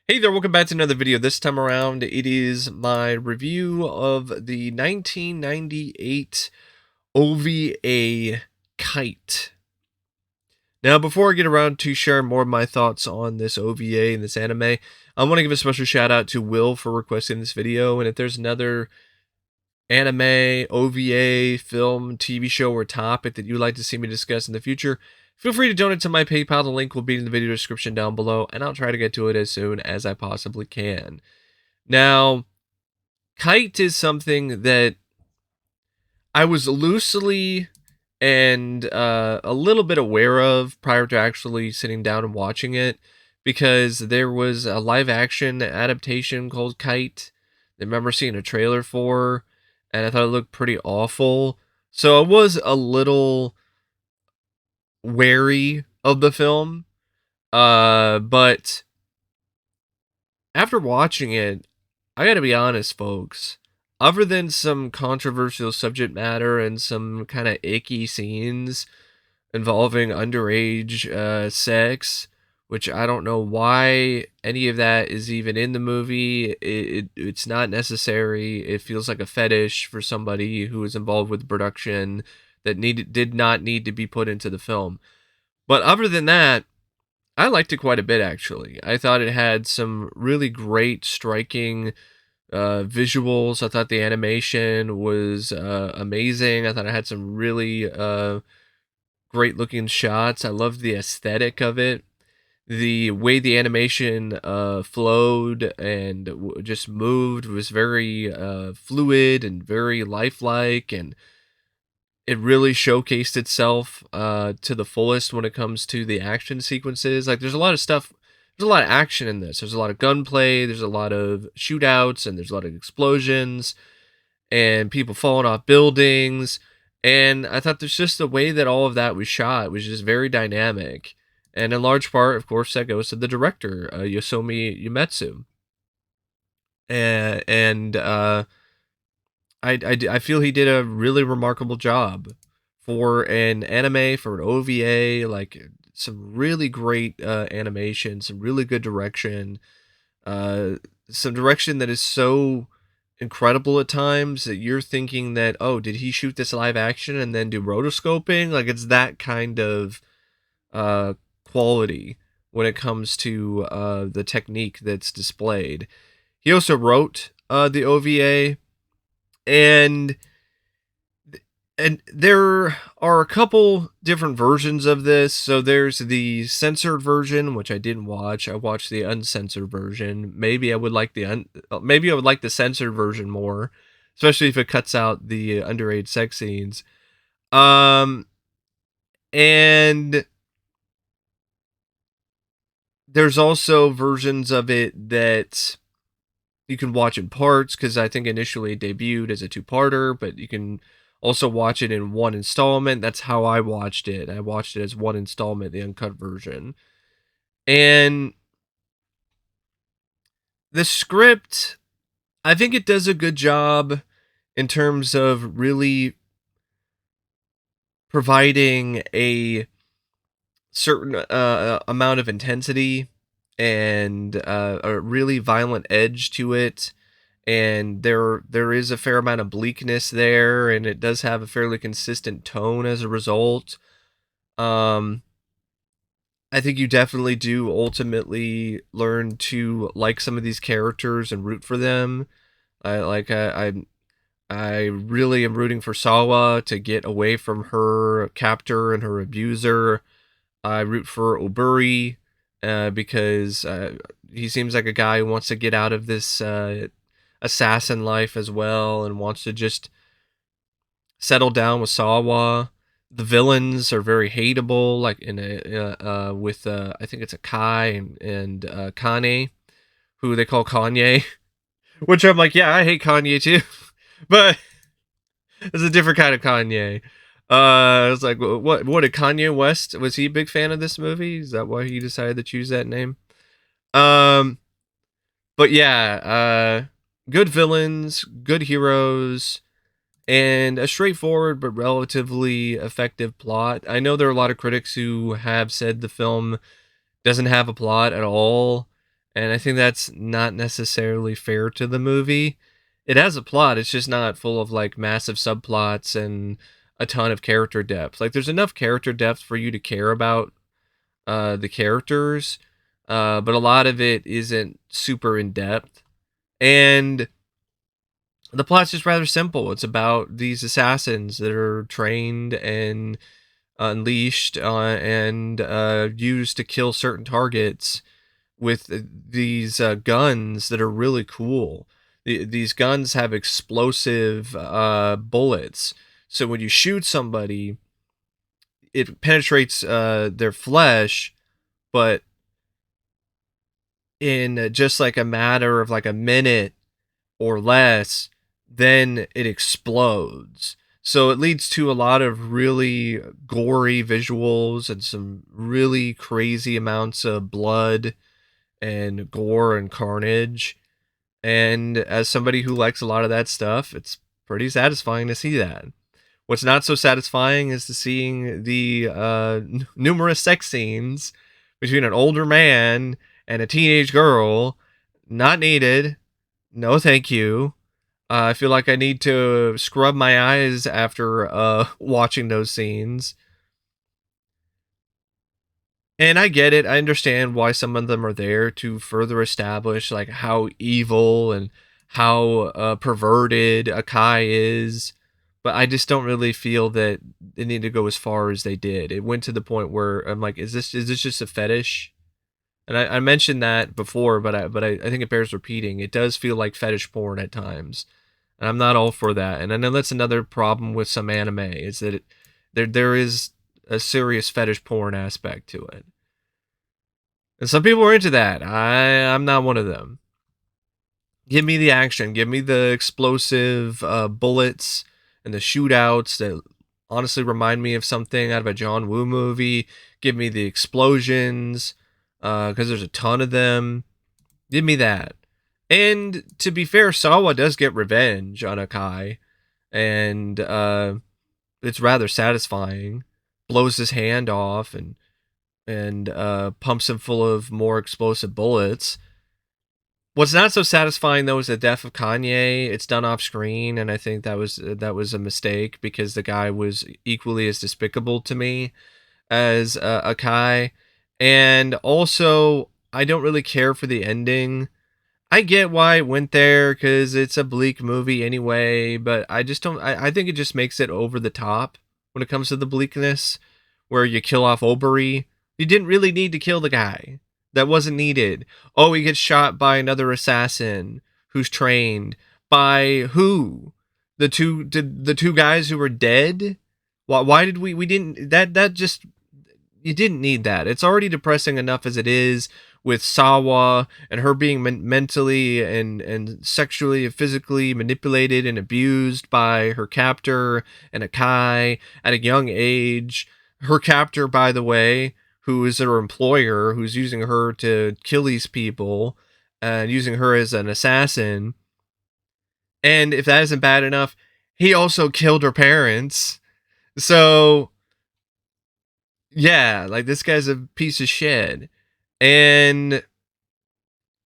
Hey there, welcome back to another video. This time around, it is my review of the 1998 OVA Kite. Now, before I get around to sharing more of my thoughts on this OVA and this anime, I want to give a special shout out to Will for requesting this video. And if there's another anime, OVA, film, TV show, or topic that you'd like to see me discuss in the future, feel free to donate to my PayPal. The link will be in the video description down below, and I'll try to get to it as soon as I possibly can. Now, Kite is something that I was loosely and a little bit aware of prior to actually sitting down and watching it, because there was a live action adaptation called Kite that I remember seeing a trailer for, and I thought it looked pretty awful. So I was a little wary of the film. But after watching it, I gotta be honest, folks. Other than some controversial subject matter and some kind of icky scenes involving underage sex, which I don't know why any of that is even in the movie. It's not necessary. It feels like a fetish for somebody who was involved with production that did not need to be put into the film. But other than that, I liked it quite a bit, actually. I thought it had some really great, striking visuals. I thought the animation was amazing. I thought it had some really great looking shots. I loved the aesthetic of it. The way the animation flowed and just moved was very fluid and very lifelike, and it really showcased itself to the fullest when it comes to the action sequences. Like, there's a lot of stuff, there's a lot of action in this. There's a lot of gunplay, there's a lot of shootouts, and there's a lot of explosions, and people falling off buildings. And I thought there's just the way that all of that was shot was just very dynamic. And in large part, of course, that goes to the director, Yosomi Umetsu. And I feel he did a really remarkable job for an anime, for an OVA. Like, some really great animation, some really good direction, uh, some direction that is so incredible at times that you're thinking that, oh, did he shoot this live action and then do rotoscoping? Like, it's that kind of uh, quality when it comes to the technique that's displayed. He also wrote the OVA, and there are a couple different versions of this. So there's the censored version, which I didn't watch. I watched the uncensored version. Maybe I would like maybe I would like the censored version more, especially if it cuts out the underage sex scenes. Um, and there's also versions of it that you can watch in parts, because I think initially it debuted as a two-parter, but you can also watch it in one installment. That's how I watched it. I watched it as one installment, the uncut version. And the script, I think it does a good job in terms of really providing a certain amount of intensity and a really violent edge to it, and there is a fair amount of bleakness there, and it does have a fairly consistent tone as a result. um I think you definitely do ultimately learn to like some of these characters and root for them. I really am rooting for Sawa to get away from her captor and her abuser. I root for Oburi because he seems like a guy who wants to get out of this assassin life as well, and wants to just settle down with Sawa. The villains are very hateable, like in a with I think it's a Kai and Kane, who they call Kanye, which I'm like, yeah, I hate Kanye too, but it's a different kind of Kanye. It's like, what did Kanye West, was he a big fan of this movie? Is that why he decided to choose that name? Um, but yeah, good villains, good heroes, and a straightforward but relatively effective plot. I know there are a lot of critics who have said the film doesn't have a plot at all, And I think that's not necessarily fair to the movie. It has a plot, it's just not full of like massive subplots and a ton of character depth. Like there's enough character depth for you to care about the characters, but a lot of it isn't super in depth. And the plot's just rather simple. It's about these assassins that are trained and unleashed and used to kill certain targets with these guns that are really cool. These guns have explosive bullets. So when you shoot somebody, it penetrates their flesh, but in just like a matter of like a minute or less, then it explodes. So it leads to a lot of really gory visuals and some really crazy amounts of blood and gore and carnage. And as somebody who likes a lot of that stuff, it's pretty satisfying to see that. What's not so satisfying is to seeing the numerous sex scenes between an older man and a teenage girl. Not needed. No, thank you. I feel like I need to scrub my eyes after watching those scenes. And I get it. I understand why some of them are there to further establish like how evil and how perverted Akai is. But I just don't really feel that they need to go as far as they did. It went to the point where I'm like, is this just a fetish? And I mentioned that before, but I think it bears repeating. It does feel like fetish porn at times, and I'm not all for that. And I know that's another problem with some anime is that there is a serious fetish porn aspect to it. And some people are into that. I'm not one of them. Give me the action. Give me the explosive bullets and the shootouts that honestly remind me of something out of a John Woo movie. Give me the explosions because there's a ton of them. Give me that. And to be fair, Sawa does get revenge on Akai, and it's rather satisfying. Blows his hand off and pumps him full of more explosive bullets. What's not so satisfying though is the death of Kanye. It's done off screen, and I think that was a mistake because the guy was equally as despicable to me as Akai, and also I don't really care for the ending. I get why it went there because it's a bleak movie anyway, but I just don't. I think it just makes it over the top when it comes to the bleakness, where you kill off Obery. You didn't really need to kill the guy. That wasn't needed. Oh, he gets shot by another assassin who's trained by who? The two guys who were dead. Why did we didn't that just you didn't need that. It's already depressing enough as it is with Sawa and her being mentally and sexually and physically manipulated and abused by her captor and Akai at a young age. Her captor, by the way, who is her employer, who's using her to kill these people and using her as an assassin. And if that isn't bad enough, he also killed her parents. So yeah, like this guy's a piece of shit. And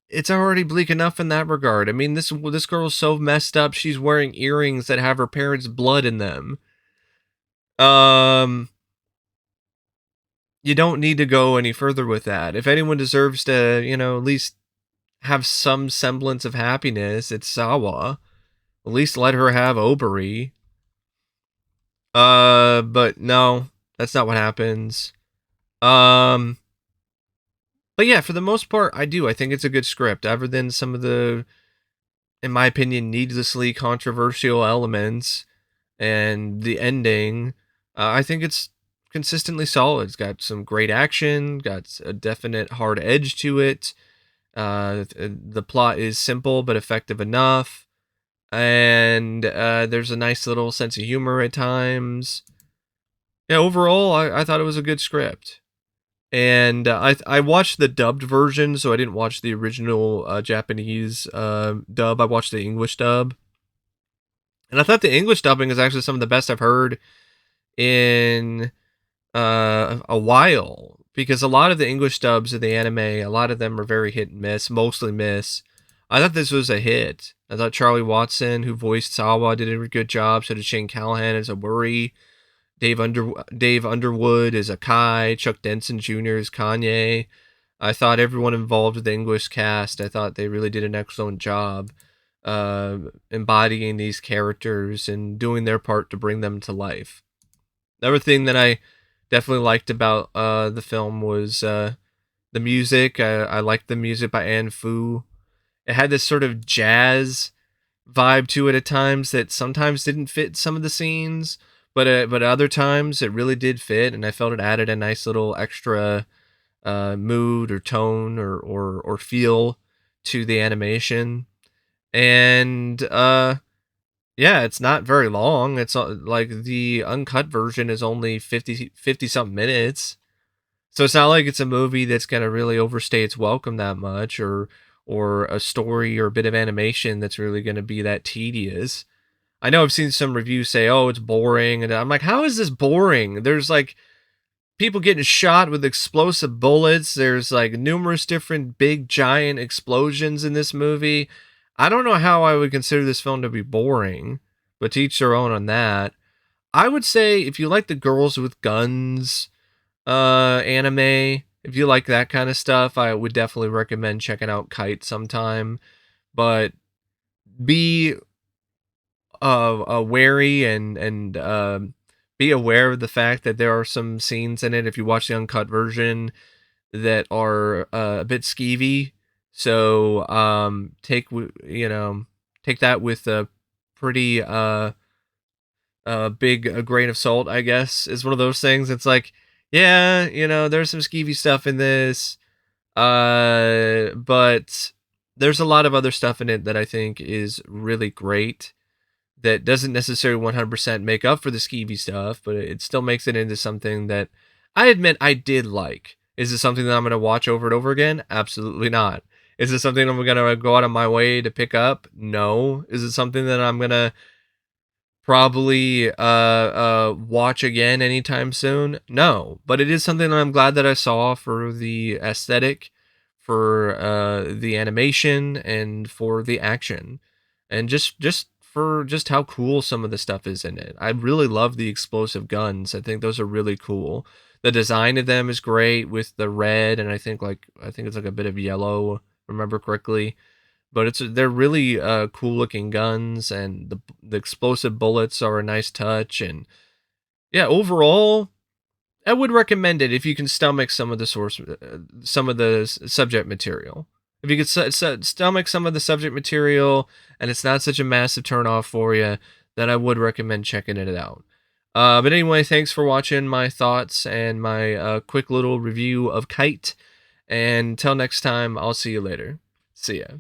it's already bleak enough in that regard. I mean, this girl's so messed up. She's wearing earrings that have her parents' blood in them. Um, you don't need to go any further with that. If anyone deserves to, at least have some semblance of happiness, it's Sawa. At least let her have Obery. But no, that's not what happens. Um, but yeah, for the most part, I do. I think it's a good script, other than some of the, in my opinion, needlessly controversial elements and the ending. I think it's consistently solid. It's got some great action, got a definite hard edge to it. The plot is simple but effective enough, and there's a nice little sense of humor at times. Yeah, overall, I thought it was a good script. And I watched the dubbed version, so I didn't watch the original Japanese dub. I watched the English dub, and I thought the English dubbing is actually some of the best I've heard in a while. because a lot of the English dubs of the anime, a lot of them are very hit and miss, mostly miss. I thought this was a hit. I thought Charlie Watson, who voiced Sawa, did a good job. So did Shane Callahan as a Worry. Dave Underwood is a Kai. Chuck Denson Jr. is Kanye. I thought everyone involved with the English cast, I thought they really did an excellent job embodying these characters and doing their part to bring them to life. Another thing that I definitely liked about the film was the music. I liked the music by Anne Fu. It had this sort of jazz vibe to it at times that sometimes didn't fit some of the scenes, but other times it really did fit, and I felt it added a nice little extra mood or tone or feel to the animation. And yeah, it's not very long. It's like the uncut version is only 50 something minutes. So it's not like it's a movie that's going to really overstay its welcome that much, or a story or a bit of animation that's really going to be that tedious. I know I've seen some reviews say, "Oh, it's boring." And I'm like, "How is this boring?" There's like people getting shot with explosive bullets. There's like numerous different big giant explosions in this movie. I don't know how I would consider this film to be boring, but to each their own on that. I would say if you like the girls with guns anime, if you like that kind of stuff, I would definitely recommend checking out Kite sometime. But be wary and be aware of the fact that there are some scenes in it, if you watch the uncut version, that are a bit skeevy. So take that with a pretty big a grain of salt, I guess, is one of those things. It's like, yeah, there's some skeevy stuff in this, but there's a lot of other stuff in it that I think is really great, that doesn't necessarily 100% make up for the skeevy stuff, but it still makes it into something that I admit I did like. Is it something that I'm going to watch over and over again? Absolutely not. Is it something I'm going to go out of my way to pick up? No. Is it something that I'm going to probably watch again anytime soon? No. But it is something that I'm glad that I saw for the aesthetic, for the animation, and for the action, and just for just how cool some of the stuff is in it. I really love the explosive guns. I think those are really cool. The design of them is great with the red, and I think it's like a bit of yellow, if I remember correctly. But they're really cool looking guns, and the explosive bullets are a nice touch. And yeah, overall, I would recommend it if you can stomach some of the subject material. If you could stomach some of the subject material and it's not such a massive turnoff for you, then I would recommend checking it out. But anyway, thanks for watching my thoughts and my quick little review of Kite. And until next time, I'll see you later. See ya.